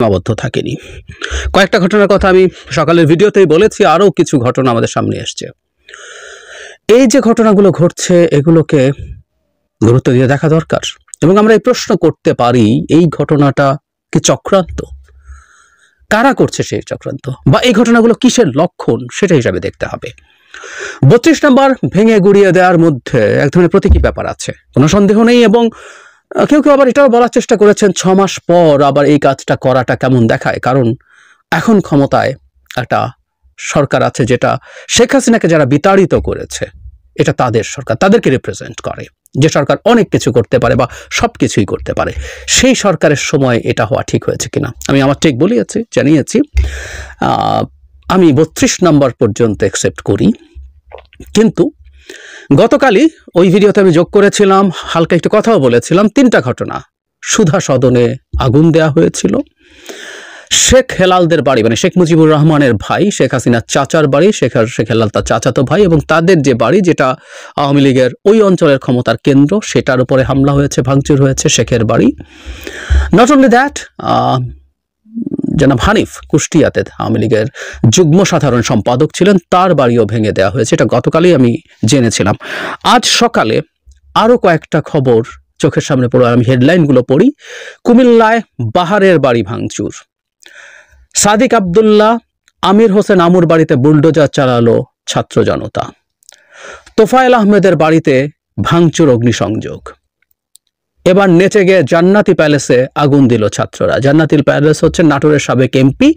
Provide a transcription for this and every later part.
সীমাবদ্ধ থাকেনি। কয়েকটা ঘটনার কথা আমি সকালের ভিডিওতেই বলেছি, আরও কিছু ঘটনা আমাদের সামনে এসছে। এই যে ঘটনাগুলো ঘটছে এগুলোকে গুরুত্ব দিয়ে দেখা দরকার, এবং আমরা এই প্রশ্ন করতে পারি এই ঘটনাটা কি চক্রান্ত, কারা করছে সেই চক্রান্ত, বা এই ঘটনাগুলো কিসের লক্ষণ সেটা হিসাবে দেখতে হবে। 32 নম্বর ভেঙে গুড়িয়ে দেওয়ার মধ্যে এক ধরনের প্রতীকী ব্যাপার আছে, কোনো সন্দেহ নেই। এবং কেউ কেউ আবার এটাও বলার চেষ্টা করেছেন 6 মাস পর আবার এই কাজটা করাটা কেমন দেখায়, কারণ এখন ক্ষমতায় একটা সরকার আছে যেটা শেখ হাসিনাকে যারা বিতাড়িত করেছে, এটা তাদের সরকার, তাদেরকে রিপ্রেজেন্ট করে, যে সরকার অনেক কিছু করতে পারে বা সব কিছুই করতে পারে। সেই সরকারের সময় এটা হওয়া ঠিক হয়েছে কিনা আমি আমার ঠিক বলিয়েছি, জানিয়েছি। আমি 32 নম্বর পর্যন্ত অ্যাকসেপ্ট করি, কিন্তু গতকালই ওই ভিডিওতে আমি যোগ করেছিলাম, হালকা একটু কথাও বলেছিলাম। 3টা ঘটনা। সুধা সদনে আগুন দেয়া হয়েছিল, শেখ হেলালদের বাড়ি মানে শেখ মুজিবুর রহমানের ভাই শেখ হাসিনার চাচার বাড়ি, শেখ হেলাল তার চাচাতো ভাই, এবং তাদের যে বাড়ি যেটা আওয়ামী লীগের ওই অঞ্চলের ক্ষমতার কেন্দ্র, সেটার উপরে হামলা হয়েছে, ভাঙচুর হয়েছে শেখের বাড়ি। নট অনলি দ্যাট, জনাব হানিফ কুষ্টিয়াতে আওয়ামী লীগের যুগ্ম সাধারণ সম্পাদক ছিলেন, তার বাড়িও ভেঙে দেওয়া হয়েছে। এটা গতকালই আমি জেনেছিলাম। আজ সকালে আরও কয়েকটা খবর চোখের সামনে পড়ে, আমি হেডলাইনগুলো পড়ি। কুমিল্লায় বাহারের বাড়ি ভাঙচুর, সাদিক আব্দুল্লাহ আমির হোসেন আমুর বাড়িতে বুলডোজার চালালো ছাত্র জনতা, তোফায়েল আহমেদের বাড়িতে ভাঙচুর অগ্নিসংযোগ, এবার নেচে গিয়ে জান্নাতি প্যালেসে আগুন দিল ছাত্ররা। জান্নাতি প্যালেস হচ্ছে নাটোরের সাবেক এমপি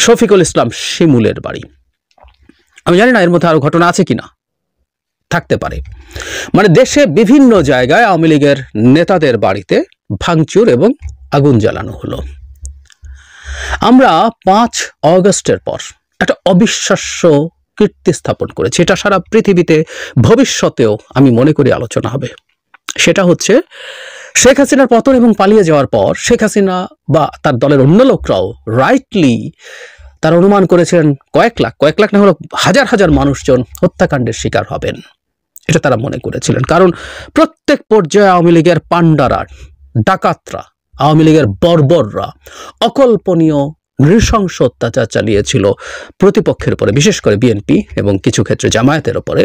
শফিকুল ইসলাম শিমুলের বাড়ি। আমি জানি না এর মধ্যে আরো ঘটনা আছে কিনা, থাকতে পারে। মানে দেশে বিভিন্ন জায়গায় আওয়ামী লীগের নেতাদের বাড়িতে ভাঙচুর এবং আগুন জ্বালানো হলো। আমরা 5 অগস্টের পর একটা অবিশ্বাস্য কীর্তি স্থাপন করেছি, এটা সারা পৃথিবীতে ভবিষ্যতেও আমি মনে করি আলোচনা হবে। সেটা হচ্ছে শেখ হাসিনার পতন এবং পালিয়ে যাওয়ার পর শেখ হাসিনা বা তার দলের অন্য লোকরাও রাইটলি তার অনুমান করেছিলেন কয়েক লাখ না হলো হাজার হাজার মানুষজন হত্যাকাণ্ডের শিকার হবেন, এটা তারা মনে করেছিলেন। কারণ প্রত্যেক পর্যায়ে আওয়ামী লীগের পান্ডারা, ডাকাতরা, আওয়ামী লীগের বর্বররা অকল্পনীয় নৃশংস অত্যাচার চালিয়েছিল প্রতিপক্ষের উপরে, বিশেষ করে বিএনপি এবং কিছু ক্ষেত্রে জামায়াতের উপরে।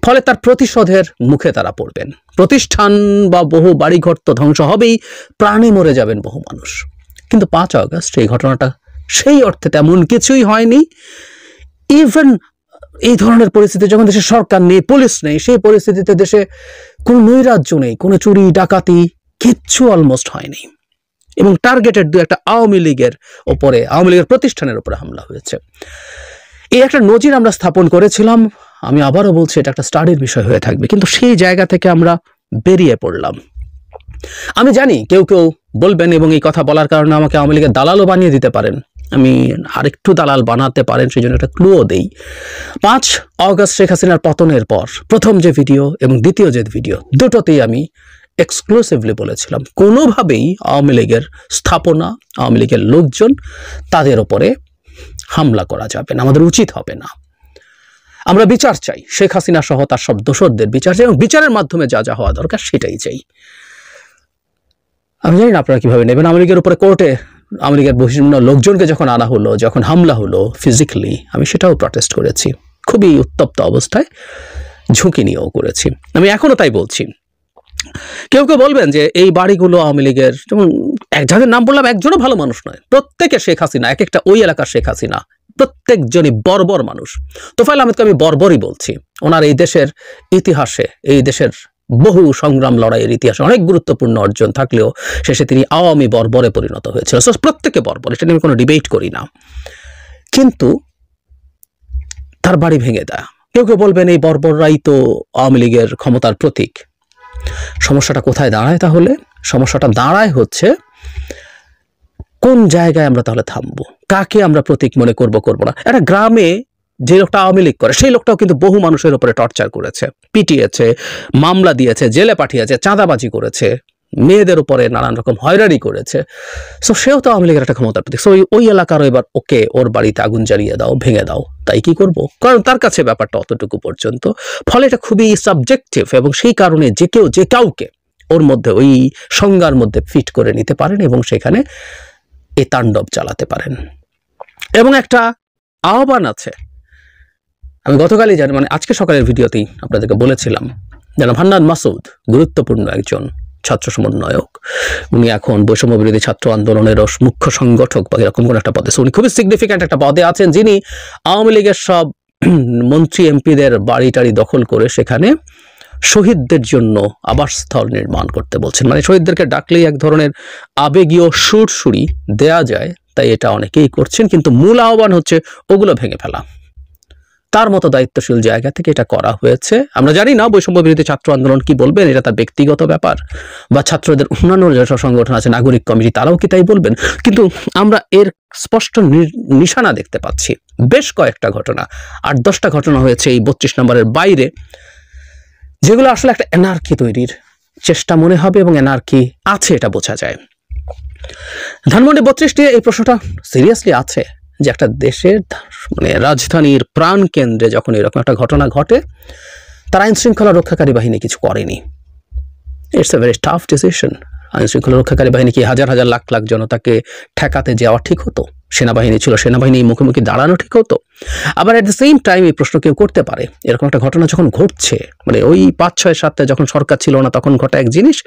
ফলে তার প্রতিশোধের মুখে তারা পড়বেন। প্রতিষ্ঠান বা বহু বাড়িঘর তো ধ্বংস হবেই, প্রাণে মরে যাবেন বহু মানুষ। কিন্তু 5 আগস্ট এই ঘটনাটা সেই অর্থে তেমন কিছুই হয়নি। ইভেন এই ধরনের পরিস্থিতি যখন দেশে সরকার নেই, পুলিশ নেই, সেই পরিস্থিতিতে দেশে কোনো নৈরাজ্য নেই, কোনো চুরি ডাকাতি কিচ্ছু অলমোস্ট হয়নি, এবং টার্গেটেড 2-1টা আওয়ামী লীগের ওপরে, আওয়ামী লীগের প্রতিষ্ঠানের উপরে হামলা হয়েছে। এই একটা নজির আমরা স্থাপন করেছিলাম। আমি আবারও বলছি এটা একটা স্টাডির বিষয় হয়ে থাকবে, কিন্তু সেই জায়গা থেকে আমরা বেরিয়ে পড়লাম। আমি জানি কেউ কেউ বলবেন, এবং এই কথা বলার কারণে আমাকে আওয়ামী লীগের দালালও বানিয়ে দিতে পারেন, আমি আরেকটু দালাল বানাতে পারেন, সেই জন্য একটা ক্লুও দেই। 5 আগস্ট শেখ হাসিনার পতনের পর প্রথম যে ভিডিও এবং দ্বিতীয় যে ভিডিও, দুটোতেই আমি এক্সক্লুসিভলি বলেছিলাম কোনোভাবেই আওয়ামী লীগের স্থাপনা, আওয়ামী লীগের লোকজন, তাদের ওপরে হামলা করা যাবে না, আমাদের উচিত হবে না। আমরা বিচার চাই, শেখ হাসিনা সহ তার সব দোষরদের বিচার চাই, এবং বিচারের মাধ্যমে যা যা হওয়া দরকার সেটাই চাই। আমি জানি না আপনারা কিভাবে নেবেন। আওয়ামী লীগের উপরে কোর্টে আওয়ামী লীগের বিভিন্ন লোকজনকে যখন আনা হলো, যখন হামলা হলো ফিজিক্যালি, আমি সেটাও প্রটেস্ট করেছি, খুবই উত্তপ্ত অবস্থায়, ঝুঁকি নিয়েও করেছি। আমি এখনো তাই বলছি। কেউ কেউ বলবেন যে এই বাড়িগুলো আওয়ামী লীগের, যেমন যাদের নাম বললাম একজনও ভালো মানুষ নয়, প্রত্যেকে শেখ হাসিনা, এক একটা ওই এলাকার শেখ হাসিনা, প্রত্যেকজনই বর্বর মানুষ। তোফায়েল আহমেদকে আমি বর্বরই বলছি। ওনার এই দেশের ইতিহাসে, এই দেশের বহু সংগ্রাম লড়াইয়ের ইতিহাসে অনেক গুরুত্বপূর্ণ অর্জন থাকলেও শেষে তিনি আওয়ামী বর্বরে পরিণত হয়েছিল। প্রত্যেকে বর্বর, এটা নিয়ে আমি কোনো ডিবেট করি না, কিন্তু তার বাড়ি ভেঙে দেয়। কেউ কেউ বলবেন এই বর্বররাই তো আওয়ামী লীগের ক্ষমতার প্রতীক। সমস্যাটা কোথায় দাঁড়ায় তাহলে? সমস্যাটা দাঁড়ায় হচ্ছে কোন জায়গায় আমরা তাহলে থামবো, কাকে আমরা প্রতীক মনে করব না। একটা গ্রামে যে লোকটা আওয়ামী লীগ করে, সেই লোকটাও কিন্তু বহু মানুষের উপরে টর্চার করেছে, পিটিয়েছে, মামলা দিয়েছে, জেলে পাঠিয়েছে, চাঁদাবাজি করেছে, মেয়েদের উপরে নানান রকম হয়রানি করেছে। সো সেও তো আওয়ামী লীগের একটা ক্ষমতার প্রতীক। সো ওই এলাকারও এবার ওকে ওর বাড়িতে আগুন জ্বালিয়ে দাও, ভেঙে দাও, তাই কি করব? কারণ তার কাছে ব্যাপারটা অতটুকু পর্যন্ত। ফলে এটা খুবই সাবজেক্টিভ, এবং সেই কারণে যে কেউ যে কাউকে ওর মধ্যে ওই সংজ্ঞার মধ্যে ফিট করে নিতে পারেন, এবং সেখানে এই তাণ্ডব চালাতে পারেন। এবং একটা আহ্বান আছে, আমি গতকালই জানি, মানে আজকে সকালের ভিডিওতেই আপনাদেরকে বলেছিলাম, যেন হান্নান মাসুদ গুরুত্বপূর্ণ একজন ছাত্র সমন্বয়ক, উনি এখন বৈষম্য বিরোধী ছাত্র আন্দোলনের মুখ্য সংগঠক বা এরকম কোন একটা পদে, উনি খুবই সিগনিফিক্যান্ট একটা পদে আছেন, যিনি আওয়ামী লীগের সব মন্ত্রী এমপিদের বাড়ি টাড়ি দখল করে সেখানে শহীদদের জন্য আবাসস্থল নির্মাণ করতে বলছেন। মানে শহীদদেরকে ডাকলেই এক ধরনের আবেগীয় সুরসুরি দেয়া যায়, তাই এটা অনেকেই করছেন, কিন্তু মূল আহ্বান হচ্ছে ওগুলো ভেঙে ফেলা। তার মতো দায়িত্বশীল জায়গা থেকে এটা করা হয়েছে। আমরা জানি না বৈষম্য বিরোধী ছাত্র আন্দোলন কি বলবেন, এটা তার ব্যক্তিগত ব্যাপার, বা ছাত্রদের অন্যান্য যেসব সংগঠন আছে, নাগরিক কমিটি, তারাও কি তাই বলবেন, কিন্তু আমরা এর স্পষ্ট নিশানা দেখতে পাচ্ছি। বেশ কয়েকটা ঘটনা, 8-10টা ঘটনা হয়েছে এই 32 নম্বরের বাইরে, যেগুলো আসলে একটা এনার্কি তৈরির চেষ্টা মনে হবে, এবং এনার্কি আছে এটা বোঝা যায়। ধানমন্ডি 32 এই প্রশ্নটা সিরিয়াসলি আছে যে একটা দেশের মানে রাজধানীর প্রাণ কেন্দ্রে যখন এরকম একটা ঘটনা ঘটে, তার আইন শৃঙ্খলা রক্ষাকারী বাহিনী কিছু করেনি। It's a very tough decision. আইন শৃঙ্খলা রক্ষাকারী বাহিনী কি হাজার হাজার লাখ লাখ জনতাকে ঠেকাতে যাওয়া ঠিক হতো? সেনাবাহিনী ছিল, সেনাবাহিনীর মুখোমুখি দাঁড়ানো ঠিক হতো? আবার এট দ্য সেম টাইম এই প্রশ্ন কেউ করতে পারে, এরকম একটা ঘটনা যখন ঘটছে, মানে ওই 5, 6, 7 যখন সরকার ছিল না তখন ঘটা এক জিনিস,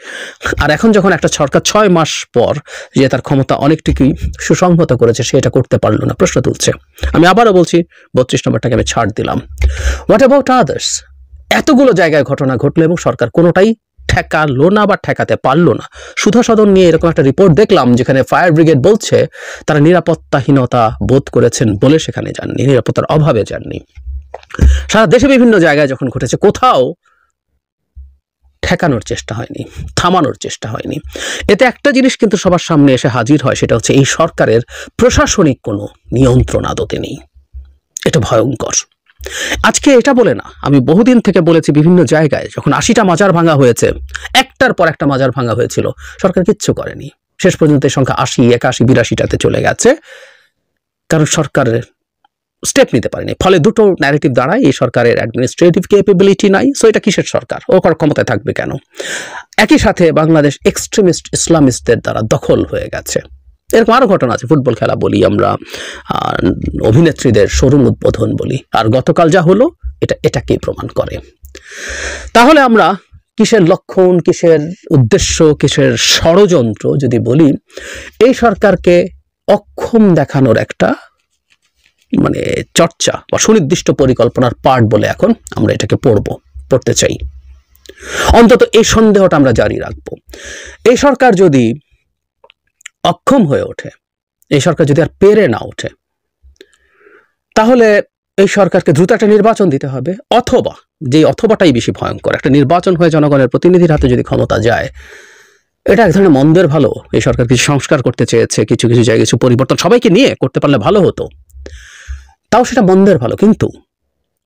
আর এখন যখন একটা সরকার 6 মাস পর যে তার ক্ষমতা অনেকটুকুই সুসংহত করেছে, সে এটা করতে পারলো না, প্রশ্ন তুলছে। আমি আবারও বলছি, 32 নম্বরটাকে আমি ছাড় দিলাম। What about others? এতগুলো জায়গায় ঘটনা ঘটলো এবং সরকার কোনোটাই ঠেকালো না বা ঠেকাতে পারলো না। সুধা সদন নিয়ে এরকম একটা রিপোর্ট দেখলাম, যেখানে ফায়ার ব্রিগেড বলছে তারা নিরাপত্তাহীনতা বোধ করেছেন বলে সেখানে যাননি, নিরাপত্তার অভাবে যাননি। সারা দেশে বিভিন্ন জায়গায় যখন ঘটেছে, কোথাও ঠেকানোর চেষ্টা হয়নি, থামানোর চেষ্টা হয়নি। এতে একটা জিনিস কিন্তু সবার সামনে এসে হাজির হয়, সেটা হচ্ছে এই সরকারের প্রশাসনিক কোনো নিয়ন্ত্রণ আদতে নেই। এটা ভয়ঙ্কর। আজকে এটা বলে না, আমি বহুদিন থেকে বলেছি বিভিন্ন জায়গায়, যখন 80টা মাজার ভাঙা হয়েছে, একটার পর একটা মাজার ভাঙা হয়েছিল, সরকার কিচ্ছু করেনি। শেষ পর্যন্ত এই সংখ্যা 80, 81, 82টাতে চলে গেছে, কারণ সরকারের স্টেপ নিতে পারেনি। ফলে দুটো ন্যারেটিভ দাঁড়ায়, এই সরকারের অ্যাডমিনিস্ট্রেটিভ ক্যাপাবিলিটি নাই, সো এটা কিসের সরকার, ও ক্ষমতায় থাকবে কেন? একই সাথে বাংলাদেশ এক্সট্রিমিস্ট ইসলামিস্টদের দ্বারা দখল হয়ে গেছে। এরকম আরো ঘটনা আছে, ফুটবল খেলা বলি আমরা, অভিনেত্রীদের শোরুম উদ্বোধন বলি, আর গতকাল যা হলো এটাকেই প্রমাণ করে। তাহলে আমরা কিসের লক্ষণ, কিসের উদ্দেশ্য, কিসের ষড়যন্ত্র যদি বলি, এই সরকারকে অক্ষম দেখানোর একটা মানে চর্চা বা সুনির্দিষ্ট পরিকল্পনার পার্ট বলে এখন আমরা এটাকে পড়তে চাই। অন্তত এই সন্দেহটা আমরা জারি রাখবো। এই সরকার যদি অক্ষম হয়ে ওঠে, এই সরকার যদি আর পেরে না ওঠে, তাহলে এই সরকারকে দ্রুত একটা নির্বাচন দিতে হবে, অথবা যে অথবাটাই বেশি ভয়ঙ্কর, একটা নির্বাচন হয়ে জনগণের প্রতিনিধির হাতে যদি ক্ষমতা যায়, এটা এক ধরনের মন্দের ভালো। এই সরকার কিছু সংস্কার করতে চেয়েছে, কিছু কিছু জায়গায় কিছু পরিবর্তন সবাইকে নিয়ে করতে পারলে ভালো হতো, তাও সেটা মন্দের ভালো। কিন্তু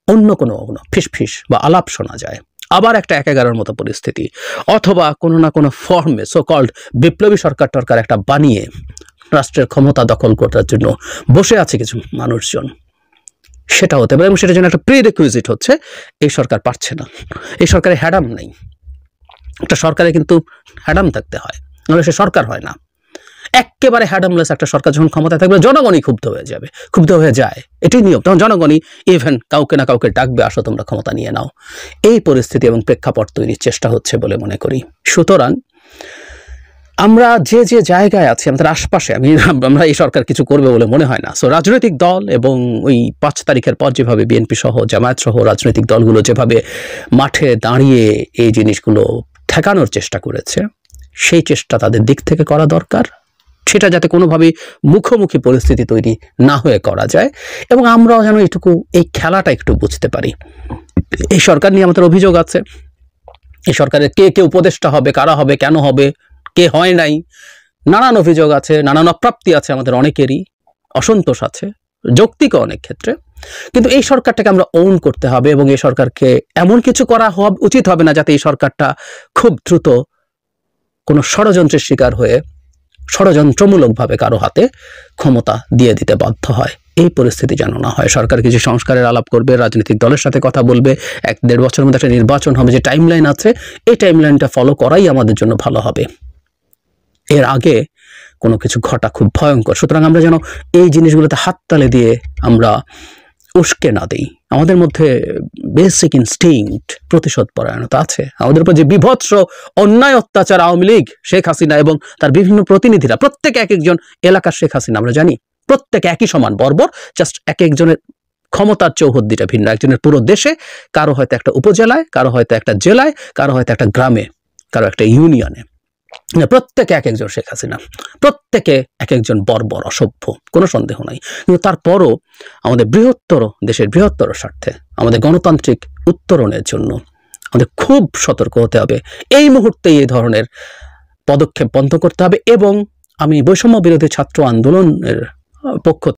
অন্য কোনো ফিসফিস বা আলাপ শোনা যায়, আবার একটা 1-11 মতো পরিস্থিতি, অথবা কোনো না কোনো ফর্মে সো কল্ড বিপ্লবী সরকার টরকার একটা বানিয়ে রাষ্ট্রের ক্ষমতা দখল করার জন্য বসে আছে কিছু মানুষজন, সেটা হতে পারে। এবং সেটার জন্য একটা প্রিরিকুইজিট হচ্ছে এই সরকার পারছে না, এই সরকারে হ্যাডাম নেই। একটা সরকারে কিন্তু হ্যাডাম থাকতে হয়, নাহলে সে সরকার হয় না। একেবারে হ্যাডামলেস একটা সরকার যখন ক্ষমতায় থাকবে, জনগণই ক্ষুব্ধ হয়ে যাবে, ক্ষুব্ধ হয়ে যায়, এটাই নিয়ম। তখন জনগণই ইভেন কাউকে না কাউকে ডাকবে, আসো তোমরা ক্ষমতা নিয়ে নাও। এই পরিস্থিতি এবং প্রেক্ষাপট তৈরির চেষ্টা হচ্ছে বলে মনে করি। সুতরাং আমরা যে যে জায়গায় আছি, আমাদের আশপাশে, আমরা এই সরকার কিছু করবে বলে মনে হয় না। সো রাজনৈতিক দল এবং ওই 5 তারিখের পর যেভাবে বিএনপি সহ জামায়াত সহ রাজনৈতিক দলগুলো যেভাবে মাঠে দাঁড়িয়ে এই জিনিসগুলো ঠেকানোর চেষ্টা করেছে, সেই চেষ্টা তাদের দিক থেকে করা দরকার, সেটা যাতে কোনোভাবেই মুখোমুখি পরিস্থিতি তৈরি না হয়ে করা যায়। এবং আমরাও যেন এই খেলাটা একটু বুঝতে পারি। এই সরকার নিয়ে আমাদের অভিযোগ আছে, এই সরকারের কে উপদেষ্টা হবে, কারা হবে, কেন হবে, কে হয় নাই, নানান অভিযোগ আছে, নানান অপ্রাপ্তি আছে, আমাদের অনেকেরই অসন্তোষ আছে যৌক্তিক অনেক ক্ষেত্রে। কিন্তু এই সরকারটাকে আমরা ওন করতে হবে, এবং এই সরকারকে এমন কিছু করা উচিত হবে না যাতে এই সরকারটা খুব দ্রুত কোনো ষড়যন্ত্রের শিকার হয়ে ষড়যন্ত্রমূলকভাবে কারো হাতে ক্ষমতা দিয়ে দিতে বাধ্য হয়। এই পরিস্থিতি যেন না হয়। সরকার কিছু সংস্কারের আলাপ করবে, রাজনৈতিক দলের সাথে কথা বলবে, 1-1.5 বছরের মধ্যে একটা নির্বাচন হবে, যে টাইমলাইন আছে এই টাইমলাইনটা ফলো করাই আমাদের জন্য ভালো হবে। এর আগে কোনো কিছু ঘটা খুব ভয়ঙ্কর। সুতরাং আমরা যেন এই জিনিসগুলোতে হাততালি দিয়ে আমরা উস্কে না দিই। আমাদের মধ্যে বেসিক ইনস্টিংক্ট প্রতিশোধ পরায়ণতা আছে। আমাদের উপর যে বিভৎস অন্যায় অত্যাচার আওয়ামী লীগ, শেখ হাসিনা এবং তার বিভিন্ন প্রতিনিধিরা, প্রত্যেকে এক একজন এলাকার শেখ হাসিনা, আমরা জানি প্রত্যেকে একই সমান বর্বর, জাস্ট এক একজনের ক্ষমতার চৌহদ্দিটা ভিন্ন। একজনের পুরো দেশে, কারো হয়তো একটা উপজেলায়, কারো হয়তো একটা জেলায়, কারো হয়তো একটা গ্রামে, কারো একটা ইউনিয়নে। প্রত্যেকে এক একজন শেখ হাসিনা, প্রত্যেকে এক একজন বর্বর অসভ্য, কোনো সন্দেহ নাই। কিন্তু তারপরও আমাদের বৃহত্তর দেশের বৃহত্তর স্বার্থে, আমাদের গণতান্ত্রিক উত্তরণের জন্য আমাদের খুব সতর্ক হতে হবে। এই মুহূর্তে এই ধরনের পদক্ষেপ বন্ধ করতে হবে। এবং আমি বৈষম্য বিরোধী ছাত্র আন্দোলনের পক্ষ